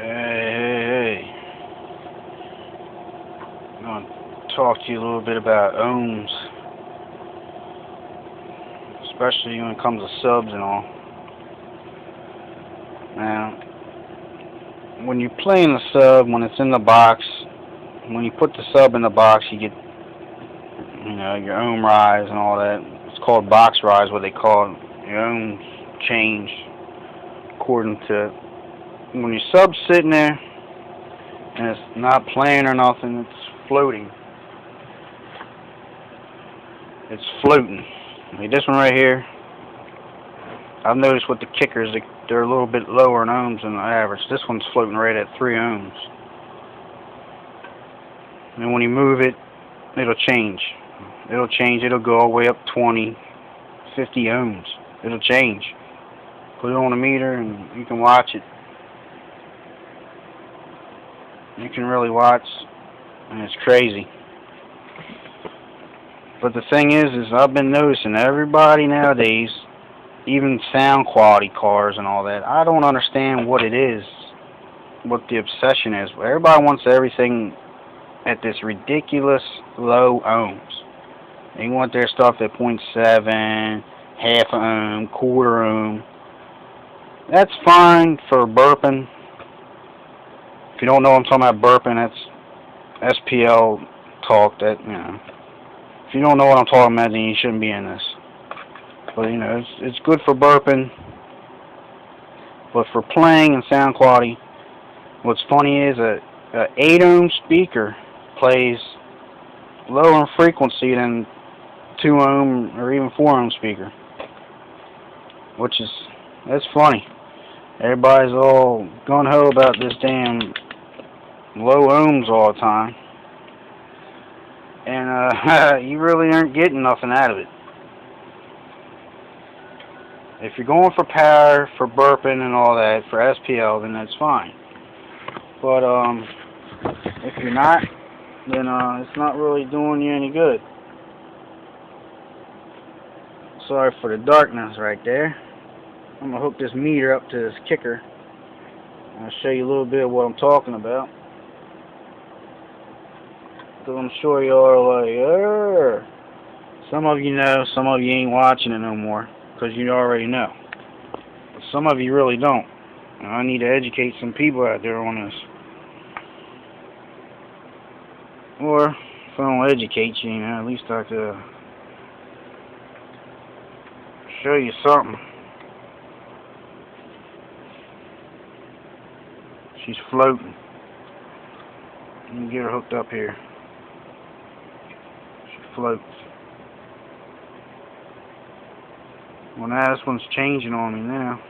Hey, I'm going to talk to you a little bit about ohms, especially when it comes to subs and all. Now, when you're playing the sub, when it's in the box, when you put the sub in the box, you get, your ohm rise and all that. It's called box rise, what they call it. Your ohms change according to when your sub's sitting there and it's not playing or nothing, it's floating. It's floating. Like this one right here, I've noticed with the kickers, they're a little bit lower in ohms than the average. This one's floating right at 3 ohms. And when you move it, it'll change. It'll change. It'll go all the way up 20, 50 ohms. It'll change. Put it on a meter and you can watch it. You can really watch, and it's crazy. But the thing is I've been noticing everybody nowadays, even sound quality cars and all that, I don't understand what it is, what the obsession is. Everybody wants everything at this ridiculous low ohms. They want their stuff at .7, half ohm, quarter ohm. That's fine for burping. If you don't know what I'm talking about burping, that's SPL talk. If you don't know what I'm talking about, then you shouldn't be in this. But it's good for burping. But for playing and sound quality, what's funny is a 8 ohm speaker plays lower in frequency than 2 ohm or even 4 ohm speaker, that's funny. Everybody's all gung ho about this damn low ohms all the time, and you really aren't getting nothing out of it. If you're going for power, for burping and all that, for SPL, then that's fine. But if you're not, then it's not really doing you any good. Sorry for the darkness right there. I'm going to hook this meter up to this kicker. I'll show you a little bit of what I'm talking about. Because I'm sure you are like, Arr! Some of you know, some of you ain't watching it no more. Because you already know. But some of you really don't. And I need to educate some people out there on this. Or, if I don't educate you, at least I could show you something. She's floating. Let me get her hooked up here. She floats. Well, now this one's changing on me now.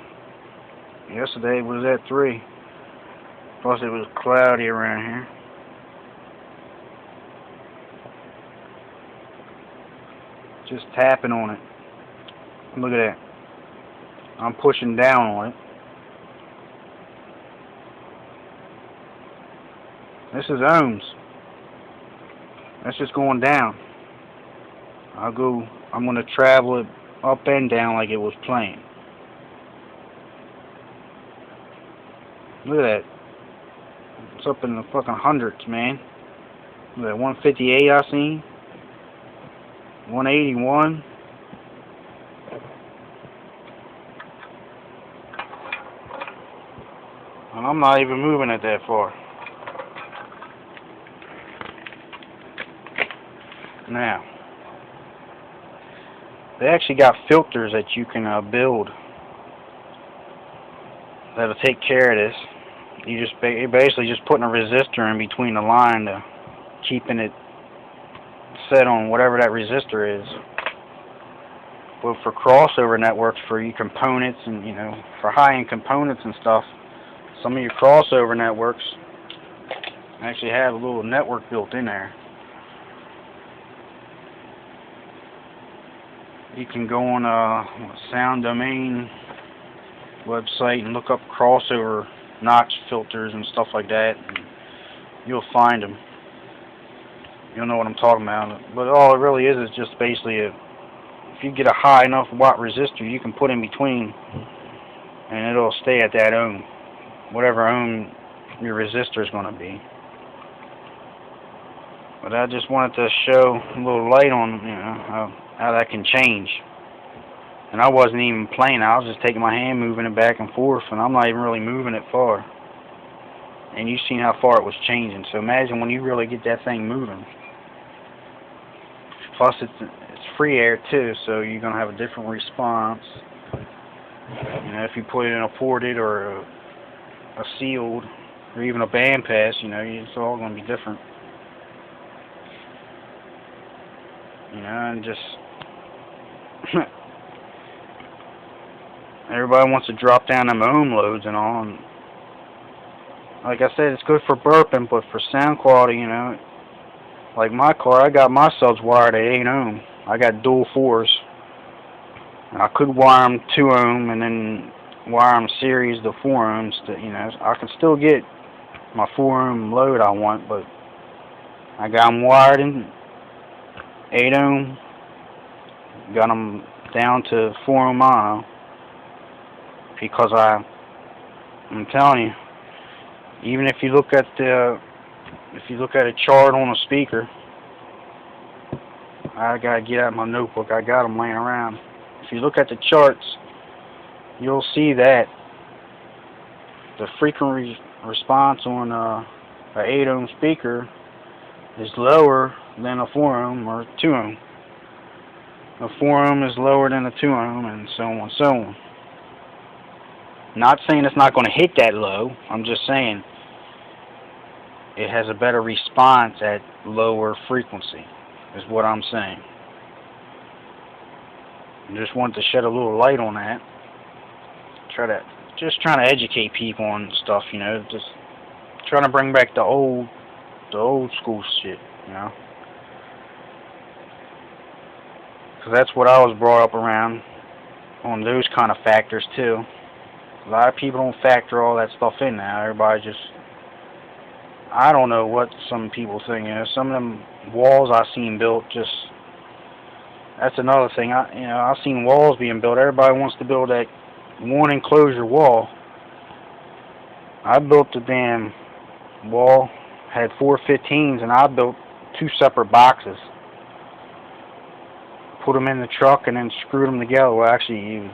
Yesterday it was at 3. Plus it was cloudy around here. Just tapping on it. Look at that. I'm pushing down on it. This is ohms. That's just going down. I'm going to travel it up and down like it was playing. Look at that. It's up in the fucking hundreds, man. Look at that, 158 I seen. 181. And I'm not even moving it that far. Now, they actually got filters that you can build that'll take care of this. You're basically just putting a resistor in between the line to keeping it set on whatever that resistor is. But for crossover networks, for your components and for high-end components and stuff, some of your crossover networks actually have a little network built in there. You can go on Sound Domain website and look up crossover notch filters and stuff like that, and you'll find them. You'll know what I'm talking about. But all it really is just basically if you get a high enough watt resistor, you can put in between, and it'll stay at that ohm, whatever ohm your resistor is going to be. But I just wanted to show a little light on, how that can change. And I wasn't even playing. I was just taking my hand, moving it back and forth, and I'm not even really moving it far. And you've seen how far it was changing. So imagine when you really get that thing moving. Plus, it's free air too, so you're gonna have a different response. If you put it in a ported or a sealed, or even a bandpass, it's all gonna be different. And just everybody wants to drop down them ohm loads and all. And like I said, it's good for burping, but for sound quality, like my car, I got my subs wired at 8 ohm. I got dual 4s. And I could wire them 2 ohm and then wire them series to 4 ohms. I can still get my 4 ohm load I want, but I got them wired in 8 ohm. Got them down to 4 ohm mono because I'm telling you, even if you look at a chart on a speaker, I gotta get out my notebook. I got them laying around. If you look at the charts, you'll see that the frequency response on a 8 ohm speaker is lower than a 4 ohm or 2 ohm. A 4 ohm is lower than a 2 ohm, and so on and so on. Not saying it's not going to hit that low. I'm just saying it has a better response at lower frequency, is what I'm saying. I just wanted to shed a little light on that. Trying to educate people on stuff, just trying to bring back the old school shit, Because that's what I was brought up around, on those kind of factors too. A lot of people don't factor all that stuff in now. Everybody just, I don't know what some people think. Some of them walls I've seen built, just, that's another thing. I've seen walls being built. Everybody wants to build that one enclosure wall. I built the damn wall, had 4 15s, and I built 2 separate boxes. Put them in the truck and then screwed them together. Well, actually, you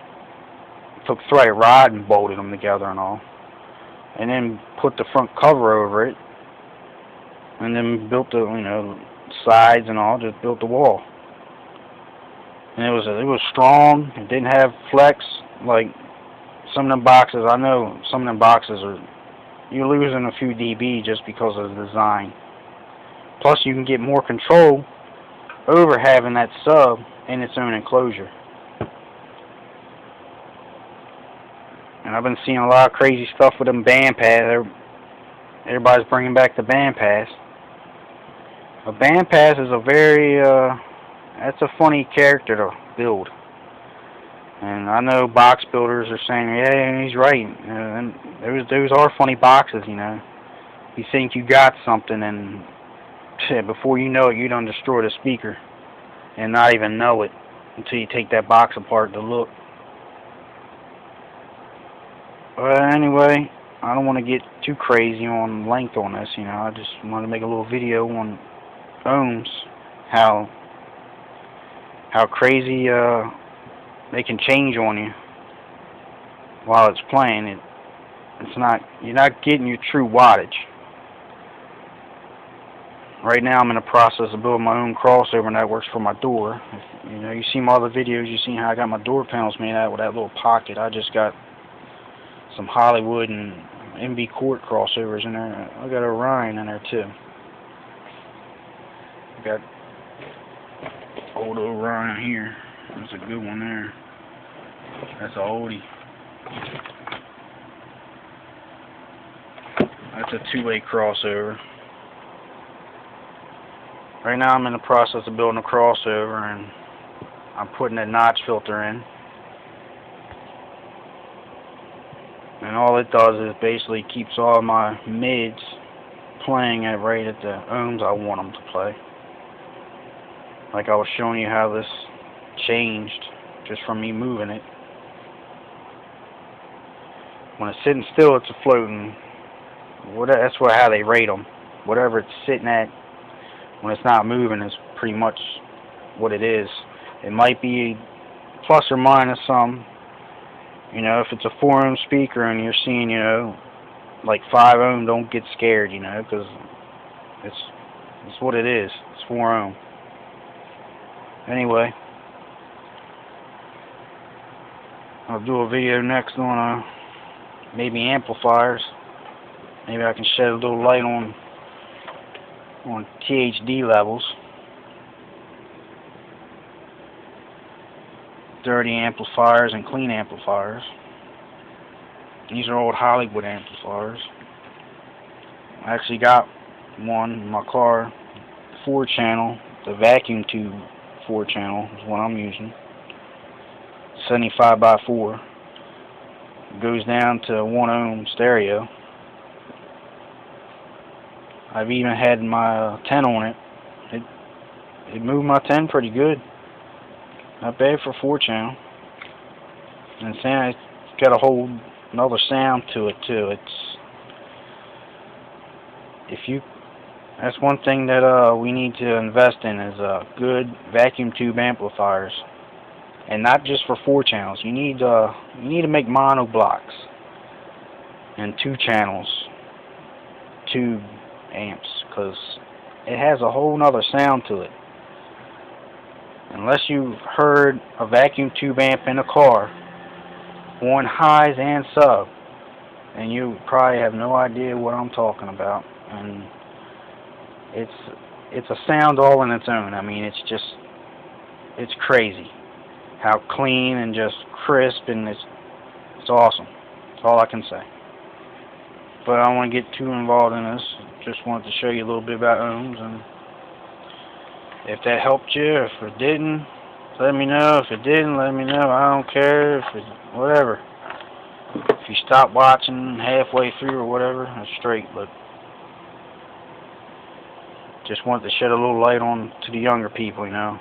took thread rod and bolted them together and all. And then put the front cover over it. And then built the, sides and all, just built the wall. And it was strong. It didn't have flex like some of them boxes. I know some of them boxes you're losing a few dB just because of the design. Plus, you can get more control over having that sub in its own enclosure. And I've been seeing a lot of crazy stuff with them bandpass. Everybody's bringing back the bandpass. A bandpass is a very, that's a funny character to build. And I know box builders are saying, yeah, he's right. And those are funny boxes, You think you got something, and before you know it, you done destroyed a speaker. And not even know it until you take that box apart to look. But anyway, I don't want to get too crazy on length on this, I just want to make a little video on ohms, how crazy they can change on you while it's playing. You're not getting your true wattage. Right now I'm in the process of building my own crossover networks for my door. You see my other videos, you seen how I got my door panels made out with that little pocket. I just got some Hollywood and MB Court crossovers in there. I got a Orion in there too. I got old Orion here. That's a good one there. That's a oldie. That's a two-way crossover. Right now I'm in the process of building a crossover, and I'm putting a notch filter in. And all it does is basically keeps all my mids playing at right at the ohms I want them to play. Like I was showing you how this changed just from me moving it. When it's sitting still, it's a floating That's how they rate them. Whatever it's sitting at when it's not moving is pretty much what it is. It might be plus or minus some. You know, if it's a 4 ohm speaker and you're seeing, you know, like 5 ohm, don't get scared, you know, because it's what it is. It's 4 ohm. Anyway, I'll do a video next on maybe amplifiers. Maybe I can shed a little light on THD levels. Dirty amplifiers and clean amplifiers. These are old Hollywood amplifiers. I actually got one in my car, 4-channel, the vacuum tube 4-channel is what I'm using. 75x4. It goes down to 1 ohm stereo. I've even had my 10 on it. It moved my 10 pretty good. Not bad for 4-channel. And it's got a whole another sound to it too. That's one thing that we need to invest in is good vacuum tube amplifiers, and not just for 4 channels. You need to make mono blocks and 2 channels tube amps, because it has a whole nother sound to it. Unless you've heard a vacuum tube amp in a car on highs and sub, and you probably have no idea what I'm talking about. And it's a sound all on its own. I mean, it's crazy how clean and just crisp, and it's awesome. That's all I can say. But I don't want to get too involved in this. Just wanted to show you a little bit about ohms, and if that helped you. If it didn't, let me know. If it didn't, let me know. I don't care. Whatever. If you stop watching halfway through or whatever, that's straight. But just wanted to shed a little light on to the younger people, you know.